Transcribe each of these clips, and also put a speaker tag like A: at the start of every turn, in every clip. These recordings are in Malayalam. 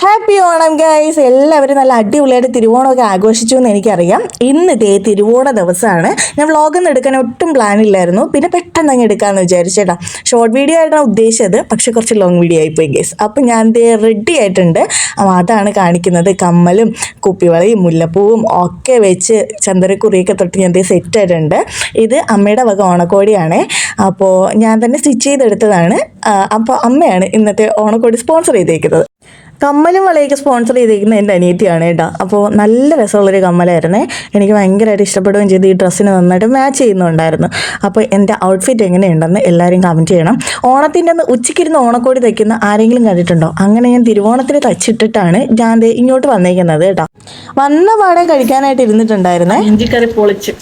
A: Happy Onam guys. എല്ലാവരും നല്ല അടിപൊളിയായിട്ട് തിരുവോണമൊക്കെ ആഘോഷിച്ചു എന്ന് എനിക്കറിയാം. ഇന്നത്തെ തിരുവോണ ദിവസമാണ്. ഞാൻ വ്ളോഗൊന്നും എടുക്കാൻ ഒട്ടും പ്ലാൻ ഇല്ലായിരുന്നു, പിന്നെ പെട്ടെന്ന് അങ്ങ് എടുക്കാമെന്ന് വിചാരിച്ചേട്ടാ. ഷോർട്ട് വീഡിയോ ആയിട്ടാണ് ഉദ്ദേശിച്ചത്, പക്ഷെ കുറച്ച് ലോങ് വീഡിയോ ആയിപ്പോയി ഗൈസ്. അപ്പം ഞാൻ റെഡി ആയിട്ടുണ്ട്. അതാണ് കാണിക്കുന്നത്. കമ്മലും കുപ്പിവളയും മുല്ലപ്പൂവും ഒക്കെ വെച്ച് ചന്ദനക്കുറിയൊക്കെ തൊട്ട് ഞാൻ സെറ്റ് ആയിട്ടുണ്ട്. ഇത് അമ്മയുടെ വക ഓണക്കോടിയാണ്. അപ്പോൾ ഞാൻ തന്നെ സ്റ്റിച്ച് ചെയ്തെടുത്തതാണ്. അപ്പോൾ അമ്മയാണ് ഇന്നത്തെ ഓണക്കോടി സ്പോൺസർ ചെയ്തേക്കുന്നത്. കമ്മലും വളയൊക്കെ സ്പോൺസർ ചെയ്തിരിക്കുന്നത് എൻ്റെ അനിയത്തിയാണ് കേട്ടോ. അപ്പോൾ നല്ല രസമുള്ളൊരു കമ്മലായിരുന്നേ. എനിക്ക് ഭയങ്കരമായിട്ട് ഇഷ്ടപ്പെടുകയും ചെയ്ത്. ഈ ഡ്രസ്സിന് നന്നായിട്ട് മാച്ച് ചെയ്യുന്നുണ്ടായിരുന്നു. അപ്പോൾ എൻ്റെ ഔട്ട്ഫിറ്റ് എങ്ങനെയുണ്ടെന്ന് എല്ലാവരും കമൻറ്റ് ചെയ്യണം. ഓണത്തിൻ്റെ അന്ന് ഉച്ചയ്ക്കിരുന്ന് ഓണക്കോടി തയ്ക്കുന്ന ആരെങ്കിലും കണ്ടിട്ടുണ്ടോ? അങ്ങനെ ഞാൻ തിരുവോണത്തിന് തച്ചിട്ടിട്ടാണ് ഞാൻ ഇങ്ങോട്ട് വന്നേക്കുന്നത് കേട്ടോ. വന്ന പാടെ കഴിക്കാനായിട്ട് ഇരുന്നിട്ടുണ്ടായിരുന്നേ. ഇഞ്ചിക്കറി പൊളിച്ച്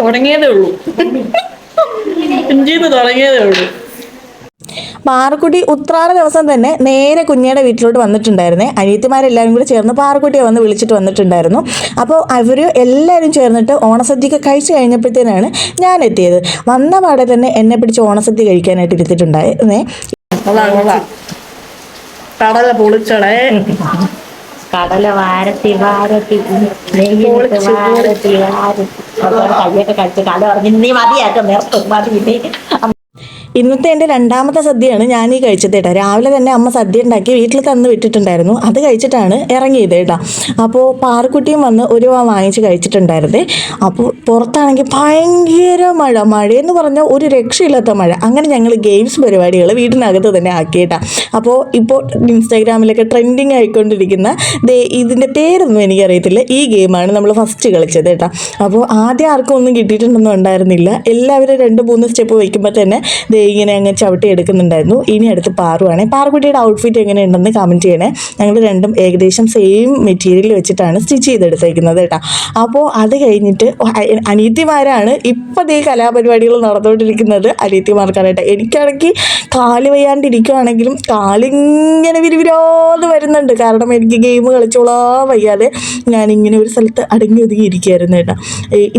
A: തുടങ്ങിയതേ ഉള്ളൂ. ഇഞ്ചിന്ന് തുടങ്ങിയതേ ഉള്ളൂ. പാറക്കുട്ടി ഉത്രാട ദിവസം തന്നെ നേരെ കുഞ്ഞയുടെ വീട്ടിലോട്ട് വന്നിട്ടുണ്ടായിരുന്നേ. അനിയത്തിമാരെല്ലാവരും കൂടി ചേർന്ന് പാറക്കുട്ടിയെ വന്ന് വിളിച്ചിട്ട് വന്നിട്ടുണ്ടായിരുന്നു. അപ്പോൾ അവർ എല്ലാവരും ചേർന്നിട്ട് ഓണസദ്യയൊക്കെ കഴിച്ചു കഴിഞ്ഞപ്പോഴത്തേനാണ് ഞാൻ എത്തിയത്. വന്ന പാടെ തന്നെ എന്നെ പിടിച്ച് ഓണസദ്യ കഴിക്കാനായിട്ട് ഇരുത്തിട്ടുണ്ടായിരുന്നേ.
B: കടല പൊളിച്ചടേ,
C: കടല വാരത്തി വാരത്തി കയ്യൊക്കെ കഴിച്ച് കട പറഞ്ഞ് നീ മതിയാക്കും നിർത്തും മതി.
A: ഇന്നത്തെ എൻ്റെ രണ്ടാമത്തെ സദ്യയാണ് ഞാൻ ഈ കഴിച്ചത് കേട്ടോ. രാവിലെ തന്നെ അമ്മ സദ്യ ഉണ്ടാക്കി വീട്ടിൽ തന്ന് വിട്ടിട്ടുണ്ടായിരുന്നു. അത് കഴിച്ചിട്ടാണ് ഇറങ്ങിയത് കേട്ടോ. അപ്പോൾ പാറക്കുട്ടിയും വന്ന് ഒരു വാങ്ങിച്ച് കഴിച്ചിട്ടുണ്ടായിരുന്നേ. അപ്പോൾ പുറത്താണെങ്കിൽ ഭയങ്കര മഴയെന്ന് പറഞ്ഞാൽ ഒരു രക്ഷയില്ലാത്ത മഴ. അങ്ങനെ ഞങ്ങൾ ഗെയിംസ് പരിപാടികൾ വീടിനകത്ത് തന്നെ ആക്കിയിട്ടാ. അപ്പോൾ ഇപ്പോൾ ഇൻസ്റ്റാഗ്രാമിലൊക്കെ ട്രെൻഡിങ് ആയിക്കൊണ്ടിരിക്കുന്ന ഇതിൻ്റെ പേരൊന്നും എനിക്കറിയത്തില്ല. ഈ ഗെയിമാണ് നമ്മൾ ഫസ്റ്റ് കളിച്ചത് കേട്ടോ. അപ്പോൾ ആദ്യം ആർക്കും ഒന്നും കിട്ടിയിട്ടുണ്ടൊന്നും ഉണ്ടായിരുന്നില്ല. എല്ലാവരും 2-3 സ്റ്റെപ്പ് വയ്ക്കുമ്പോൾ തന്നെ ഇങ്ങനെ അങ്ങ് ചവിട്ടി എടുക്കുന്നുണ്ടായിരുന്നു. ഇനി അടുത്ത് പാറുവാണ്. പാറുകുട്ടിയുടെ ഔട്ട്ഫിറ്റ് എങ്ങനെയുണ്ടെന്ന് കമൻറ്റ് ചെയ്യണേ. ഞങ്ങൾ രണ്ടും ഏകദേശം സെയിം മെറ്റീരിയൽ വെച്ചിട്ടാണ് സ്റ്റിച്ച് ചെയ്തെടുത്തേക്കുന്നത് കേട്ടോ. അപ്പോൾ അത് കഴിഞ്ഞിട്ട് അനിയത്തിമാരാണ് ഇപ്പോൾ ഈ കലാപരിപാടികൾ നടന്നുകൊണ്ടിരിക്കുന്നത്. അനിയത്തിമാർക്കാണ് കേട്ടോ. എനിക്കാണെങ്കിൽ കാല് വയ്യാണ്ടിരിക്കുകയാണെങ്കിലും കാലിങ്ങനെ വിരിവിരാന്ന് വരുന്നുണ്ട്. കാരണം എനിക്ക് ഗെയിം കളിച്ചോളാൻ വയ്യാതെ ഞാനിങ്ങനെ ഒരു സ്ഥലത്ത് അടങ്ങി ഒതുങ്ങി ഇരിക്കുകയായിരുന്നു കേട്ടോ.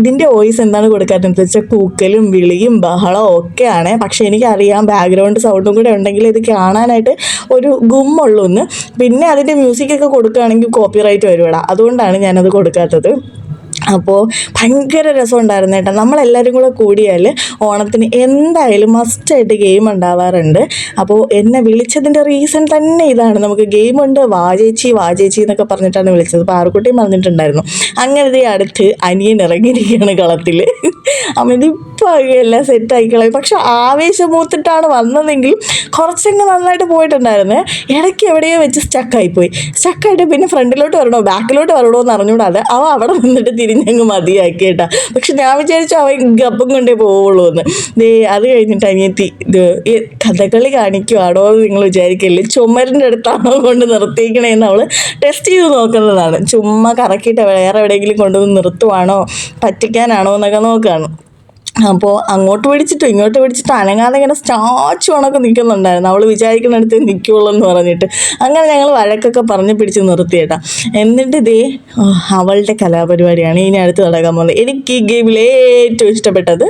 A: ഇതിൻ്റെ വോയിസ് എന്താണ് കൊടുക്കാത്തതെന്ന് വെച്ചാൽ കൂക്കലും വിളിയും ബഹളവും ഒക്കെയാണ്. പക്ഷേ എനിക്കറിയാം ബാക്ക്ഗ്രൗണ്ട് സൗണ്ടും കൂടെ ഉണ്ടെങ്കിൽ ഇത് കാണാനായിട്ട് ഒരു ഗുമ്മുള്ളൂ എന്ന്. പിന്നെ അതിൻ്റെ മ്യൂസിക്കൊക്കെ കൊടുക്കുകയാണെങ്കിൽ കോപ്പിറൈറ്റ് വരുവാടാ. അതുകൊണ്ടാണ് ഞാനത് കൊടുക്കാത്തത്. അപ്പോൾ ഭയങ്കര രസമുണ്ടായിരുന്നു കേട്ടോ. നമ്മളെല്ലാവരും കൂടെ കൂടിയാൽ ഓണത്തിന് എന്തായാലും മസ്റ്റായിട്ട് ഗെയിം ഉണ്ടാവാറുണ്ട്. അപ്പോൾ എന്നെ വിളിച്ചതിൻ്റെ റീസൺ തന്നെ ഇതാണ്. നമുക്ക് ഗെയിമുണ്ട്, വാചേച്ചി എന്നൊക്കെ പറഞ്ഞിട്ടാണ് വിളിച്ചത്. പാറക്കുട്ടിയും പറഞ്ഞിട്ടുണ്ടായിരുന്നു. അങ്ങനെ അടുത്ത് അനിയൻ ഇറങ്ങിയിരിക്കുകയാണ് കളത്തിൽ. അവനിപ്പോൾ എല്ലാം സെറ്റായിക്കളയും. പക്ഷെ ആവേശം മൂത്തിട്ടാണ് വന്നതെങ്കിലും കുറച്ചങ്ങ് നന്നായിട്ട് പോയിട്ടുണ്ടായിരുന്നേ. ഇടയ്ക്ക് എവിടെയോ വെച്ച് സ്റ്റക്കായിട്ട് പിന്നെ ഫ്രണ്ടിലോട്ട് വരണോ ബാക്കിലോട്ട് വരണോ എന്ന് അറിഞ്ഞുകൂടാതെ അവൻ അവിടെ നിന്നിട്ട് തിരിഞ്ഞങ്ങ് മതിയാക്കി കേട്ടാ. പക്ഷെ ഞാൻ വിചാരിച്ചു അവൻ ഗപ്പും കൊണ്ടേ പോവുള്ളൂ എന്ന്. അത് കഴിഞ്ഞിട്ട് അനിയത്തി ഈ കഥകളി കാണിക്കുവാണോ എന്ന് നിങ്ങൾ വിചാരിക്കില്ലേ. ചുമരിൻ്റെ അടുത്താണോ കൊണ്ട് നിർത്തിയിരിക്കണേന്ന് അവൾ ടെസ്റ്റ് ചെയ്ത് നോക്കുന്നതാണ്. ചുമ്മാ കറക്കിയിട്ട് വേറെ എവിടെയെങ്കിലും കൊണ്ടുവന്ന് നിർത്തുവാണോ പറ്റിക്കാനാണോ എന്നൊക്കെ നോക്കുകയാണ്. അപ്പോൾ അങ്ങോട്ട് പിടിച്ചിട്ടും ഇങ്ങോട്ട് പിടിച്ചിട്ടും അനങ്ങാതെ ഇങ്ങനെ സ്റ്റാച്ചു കണക്ക് നിൽക്കുന്നുണ്ടായിരുന്നു. അവൾ വിചാരിക്കുന്നിടത്ത് നിൽക്കുള്ളൂ എന്ന് പറഞ്ഞിട്ട്. അങ്ങനെ ഞങ്ങൾ വഴക്കൊക്കെ പറഞ്ഞ് പിടിച്ച് നിർത്തിയേട്ടാ. എന്നിട്ട് അവളുടെ കലാപരിപാടിയാണ് ഇനി അടുത്ത് നടക്കാൻ പോകുന്നത്. എനിക്ക് ഈ ഗെയിമിൽ ഏറ്റവും ഇഷ്ടപ്പെട്ടത്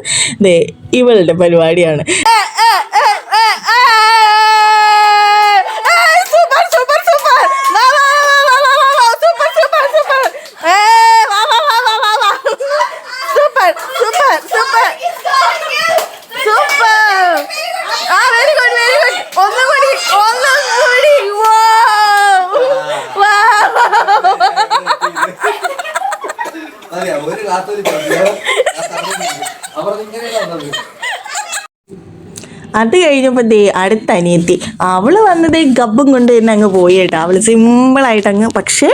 A: ഇവളുടെ പരിപാടിയാണ്. അത് കഴിഞ്ഞപ്പോൾ അടുത്ത അനിയത്തി അവൾ വന്നത് ഗബ്ബും കൊണ്ട് തന്നെ അങ്ങ് പോയി കേട്ടോ. അവൾ സിമ്പിളായിട്ട് അങ്ങ്, പക്ഷേ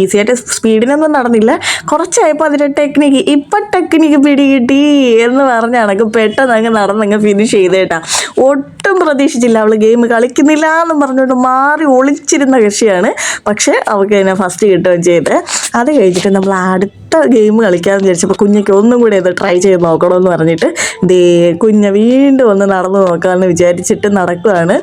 A: ഈസിയായിട്ട് സ്പീഡിനൊന്നും നടന്നില്ല. കുറച്ചായപ്പോൾ അതിൻ്റെ ടെക്നിക്ക് പിടികിട്ടി എന്ന് പറഞ്ഞ കണക്ക് പെട്ടെന്ന് അങ്ങ് നടന്നങ്ങ് ഫിനിഷ് ചെയ്ത് കേട്ടാ. ഒട്ടും പ്രതീക്ഷിച്ചില്ല. അവൾ ഗെയിം കളിക്കുന്നില്ല എന്നും പറഞ്ഞുകൊണ്ട് മാറി ഒളിച്ചിരുന്ന കക്ഷിയാണ്. പക്ഷേ അവൾക്ക് തന്നെ ഫസ്റ്റ് കിട്ടുകയും ചെയ്ത്. അത് കഴിഞ്ഞിട്ട് നമ്മൾ അടുത്ത ഗെയിം കളിക്കാമെന്ന് വിചാരിച്ചപ്പോൾ കുഞ്ഞയ്ക്ക് ഒന്നും കൂടി അത് ട്രൈ ചെയ്ത് നോക്കണമെന്ന് പറഞ്ഞിട്ട് കുഞ്ഞ് വീണ്ടും ഒന്ന് നടന്നു നോക്കാമെന്ന് വിചാരിച്ചിട്ട് നടക്കുകയാണ്.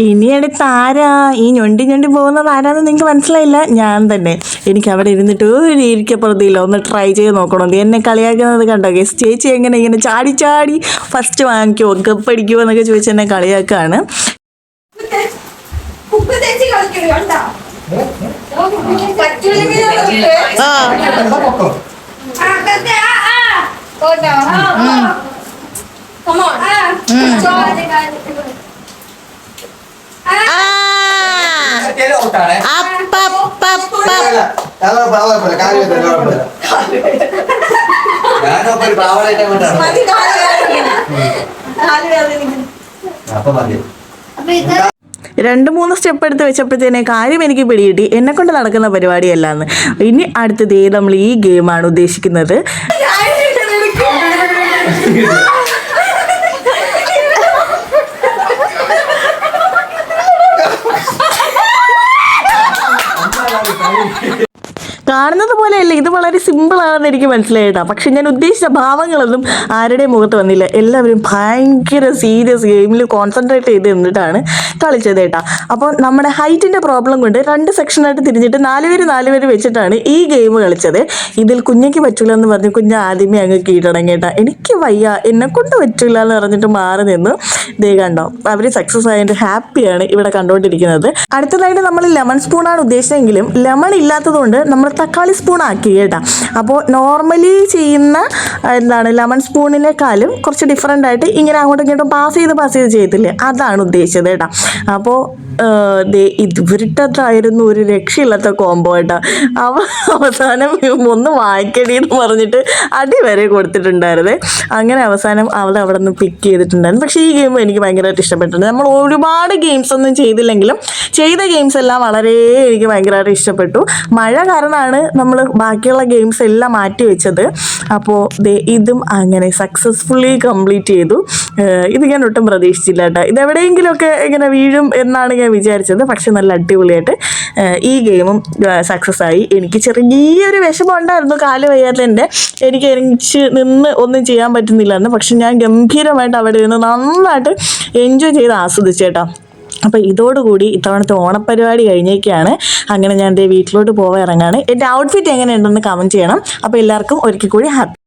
A: ഇനി അടുത്ത് ആരാ ഈ ഞൊണ്ടി ഞൊണ്ടി പോകുന്നത് ആരാന്ന് നിങ്ങൾക്ക് മനസ്സിലായില്ല, ഞാൻ തന്നെ. എനിക്ക് അവിടെ ഇരുന്നിട്ട് ഒരു ഇരിക്കപ്പുറത്തില്ല, ഒന്ന് ട്രൈ ചെയ്ത് നോക്കണം. എന്നെ കളിയാക്കുന്നത് കണ്ടോ ഗസ്, ചേച്ചി എങ്ങനെ ഇങ്ങനെ ചാടി ചാടി ഫസ്റ്റ് വാങ്ങിക്കുമോ കപ്പടിക്കുമോ എന്നൊക്കെ ചോദിച്ച് എന്നെ കളിയാക്കാണ്. രണ്ട് മൂന്ന് സ്റ്റെപ്പ് എടുത്ത് വെച്ചപ്പോഴത്തേനെ കാര്യം എനിക്ക് പിടികിട്ടി, എന്നെ കൊണ്ട് നടക്കുന്ന പരിപാടിയല്ലാന്ന്. ഇനി അടുത്തത് നമ്മൾ ഈ ഗെയിമാണ് ഉദ്ദേശിക്കുന്നത്. കാണുന്നത് പോലെയല്ല, ഇത് വളരെ സിമ്പിളാണെന്ന് എനിക്ക് മനസ്സിലായിട്ടാ. പക്ഷെ ഞാൻ ഉദ്ദേശിച്ച ഭാവങ്ങളൊന്നും ആരുടെയും മുഖത്ത് വന്നില്ല. എല്ലാവരും ഭയങ്കര സീരിയസ് ഗെയിമിൽ കോൺസെൻട്രേറ്റ് ചെയ്ത് നിന്നിട്ടാണ് കളിച്ചത് കേട്ടാ. അപ്പോൾ നമ്മുടെ ഹൈറ്റിൻ്റെ പ്രോബ്ലം കൊണ്ട് 2 സെക്ഷനായിട്ട് തിരിഞ്ഞിട്ട് 4 പേര് വെച്ചിട്ടാണ് ഈ ഗെയിം കളിച്ചത്. ഇതിൽ കുഞ്ഞയ്ക്ക് പറ്റൂല എന്ന് പറഞ്ഞ് കുഞ്ഞ് ആദ്യമേ അങ്ങ് കീഴടങ്ങി കേട്ടാ. എനിക്ക് വയ്യ, എന്നെ കൊണ്ട് പറ്റൂല എന്ന് പറഞ്ഞിട്ട് മാറി നിന്നു. ദേ കണ്ടോ, അവർ സക്സസ് ആയിട്ട് ഹാപ്പിയാണ് ഇവിടെ കണ്ടുകൊണ്ടിരിക്കുന്നത്. അടുത്തതായിട്ട് നമ്മൾ ലെമൺ സ്പൂണാണ് ഉദ്ദേശിച്ചതെങ്കിലും ലെമൺ ഇല്ലാത്തതുകൊണ്ട് നമ്മൾ തക്കാളി സ്പൂൺ ആക്കി കേട്ടാ. അപ്പോൾ നോർമലി ചെയ്യുന്ന ലെമൺ സ്പൂണിനേക്കാളും കുറച്ച് ഡിഫറെൻ്റ് ആയിട്ട് ഇങ്ങനെ അങ്ങോട്ടും ഇങ്ങോട്ടും പാസ് ചെയ്ത് ചെയ്തില്ലേ, അതാണ് ഉദ്ദേശിച്ചത് കേട്ടാ. അപ്പോൾ ഇവരിട്ടതായിരുന്നു ഒരു രക്ഷയില്ലാത്ത കോംബോ കേട്ടാ. അവസാനം ഒന്ന് വായിക്കടി എന്ന് പറഞ്ഞിട്ട് അടി വരെ കൊടുത്തിട്ടുണ്ടായിരുന്നേ. അങ്ങനെ അവസാനം അവളെ അവിടെ നിന്ന് പിക്ക് ചെയ്തിട്ടുണ്ടായിരുന്നു. പക്ഷേ ഈ ഗെയിം എനിക്ക് ഭയങ്കരമായിട്ട് ഇഷ്ടപ്പെട്ടിട്ടുണ്ട്. നമ്മൾ ഒരുപാട് ഗെയിംസ് ഒന്നും ചെയ്തില്ലെങ്കിലും ചെയ്ത ഗെയിംസ് എല്ലാം വളരെ എനിക്ക് ഭയങ്കരമായിട്ട് ഇഷ്ടപ്പെട്ടു. മഴ കാരണമാണ് നമ്മൾ ബാക്കിയുള്ള ഗെയിംസ് എല്ലാം മാറ്റി വെച്ചത്. അപ്പോൾ ഇതും അങ്ങനെ സക്സസ്ഫുള്ളി കംപ്ലീറ്റ് ചെയ്തു. ഇത് ഞാൻ ഒട്ടും പ്രതീക്ഷിച്ചില്ല കേട്ടോ. ഇതെവിടെയെങ്കിലുമൊക്കെ ഇങ്ങനെ വീഴും എന്നാണ് ഞാൻ വിചാരിച്ചത്. പക്ഷെ നല്ല അടിപൊളിയായിട്ട് ഈ ഗെയിമും സക്സസ് ആയി. എനിക്ക് ചെറിയൊരു വിഷമം ഉണ്ടായിരുന്നു കാല് വയ്യാത്തതിൻ്റെ. എനിക്ക് നിന്ന് ഒന്നും ചെയ്യാൻ പറ്റുന്നില്ലായിരുന്നു. പക്ഷെ ഞാൻ ഗംഭീരമായിട്ട് അവിടെ നിന്ന് നന്നായിട്ട് എൻജോയ് ചെയ്ത് ആസ്വദിച്ചു കേട്ടോ. അപ്പോൾ ഇതോടുകൂടി ഇത്തവണത്തെ ഓണപ്പരിപാടി കഴിഞ്ഞേക്കാണ്. അങ്ങനെ ഞാൻ എൻ്റെ വീട്ടിലോട്ട് പോകാൻ ഇറങ്ങാണ്. എൻ്റെ ഔട്ട്ഫിറ്റ് എങ്ങനെയുണ്ടെന്ന് കമൻറ്റ് ചെയ്യണം. അപ്പോൾ എല്ലാവർക്കും ഒരിക്കൽ കൂടി ഹാപ്പി